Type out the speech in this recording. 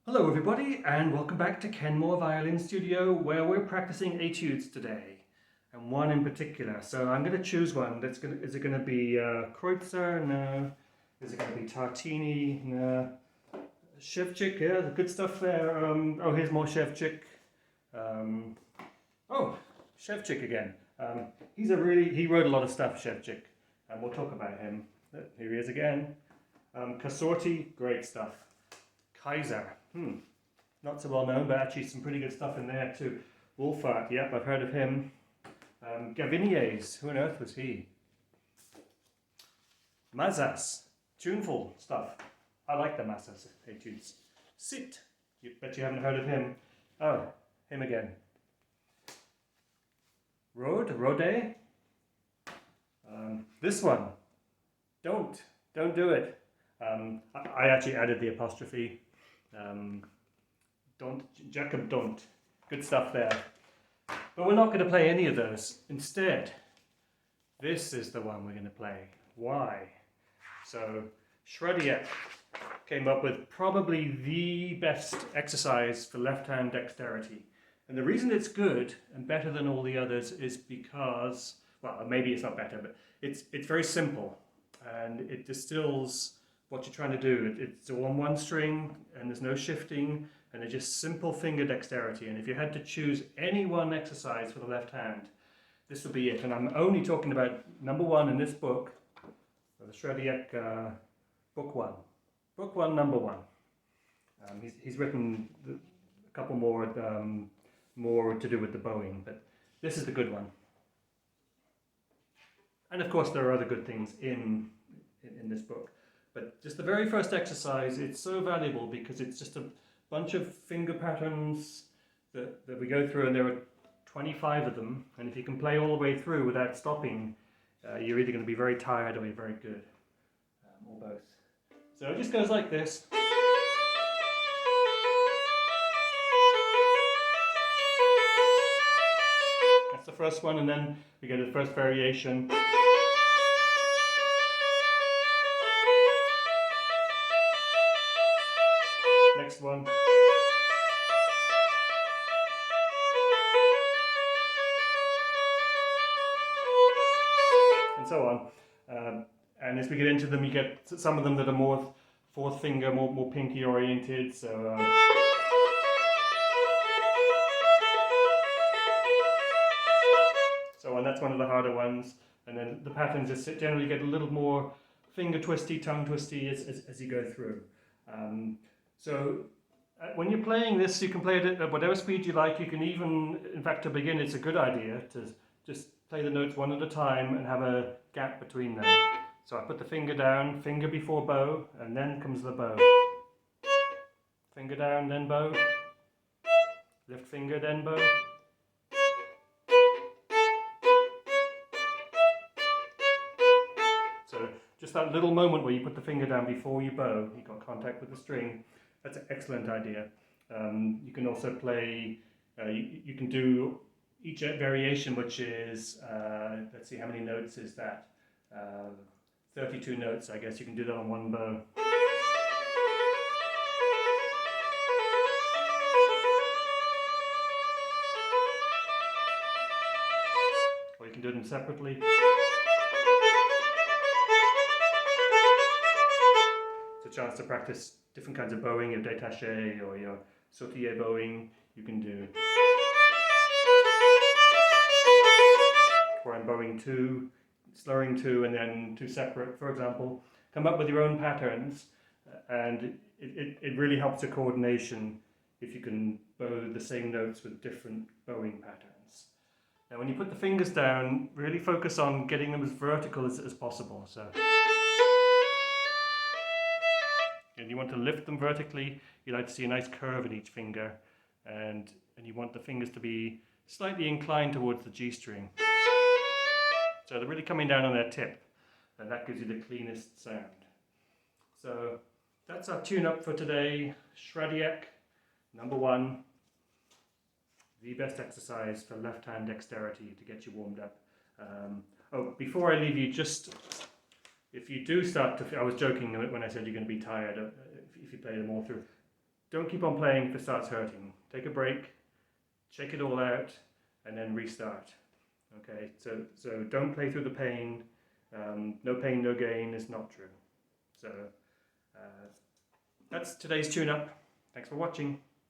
Hello everybody and welcome back to Kenmore Violin Studio where we're practicing etudes today and one in particular. So I'm going to choose one. Is it going to be Kreutzer? No. Is it going to be Tartini? No. Schradieck, yeah, the good stuff there. Oh, here's more Schradieck. Oh, Schradieck again. He wrote a lot of stuff, Schradieck, and we'll talk about him. Here he is again. Casorti, great stuff. Kaiser, not so well known, but actually some pretty good stuff in there too. Wolfart, yep, I've heard of him. Gaviniers, who on earth was he? Mazas, tuneful stuff. I like the Mazas etudes. Sit, you bet you haven't heard of him. Oh, him again. Rode. This one, don't do it. I actually added the apostrophe. Jacob don't. Good stuff there. But we're not going to play any of those. Instead, this is the one we're going to play. Why? So, Schradieck came up with probably the best exercise for left-hand dexterity. And the reason it's good and better than all the others is because, well, maybe it's not better, but it's very simple. And it distills what you're trying to do. It's all on one string and there's no shifting and it's just simple finger dexterity. And if you had to choose any one exercise for the left hand, this would be it. And I'm only talking about number one in this book, the Schradieck Book 1. Book 1, number 1. He's written a couple more to do with the bowing, but this is the good one. And of course there are other good things in this book. But just the very first exercise, it's so valuable because it's just a bunch of finger patterns that we go through, and there are 25 of them. And if you can play all the way through without stopping, you're either going to be very tired or you're very good, or both. So it just goes like this. That's the first one, and then we go to the first variation. Next one. And so on. And as we get into them, you get some of them that are more fourth finger, more pinky oriented. So on, that's one of the harder ones. And then the patterns just generally get a little more finger twisty, tongue twisty as you go through. So when you're playing this, you can play it at whatever speed you like. You can even, in fact, to begin, it's a good idea to just play the notes one at a time and have a gap between them. So I put the finger down, finger before bow, and then comes the bow. Finger down, then bow. Lift finger, then bow. So just that little moment where you put the finger down before you bow, you've got contact with the string. That's an excellent idea. You can also play, you can do each variation, which is, let's see, how many notes is that? 32 notes, I guess. You can do that on one bow. Or you can do them separately. It's a chance to practice different kinds of bowing, your détaché or your sautillé bowing. You can do where I'm bowing two, slurring two, and then two separate, for example. Come up with your own patterns, and it really helps your coordination if you can bow the same notes with different bowing patterns. Now when you put the fingers down, really focus on getting them as vertical as possible. So. And you want to lift them vertically. You like to see a nice curve in each finger, and you want the fingers to be slightly inclined towards the G string. So they're really coming down on their tip, and that gives you the cleanest sound. So that's our tune-up for today. Schradieck, number 1. The best exercise for left-hand dexterity to get you warmed up. Before I leave you, just if you do start to, I was joking when I said you're going to be tired if you play them all through. don't keep on playing if it starts hurting. Take a break, check it all out, and then restart. Okay, so don't play through the pain. No pain, no gain is not true. So that's today's tune-up. Thanks for watching.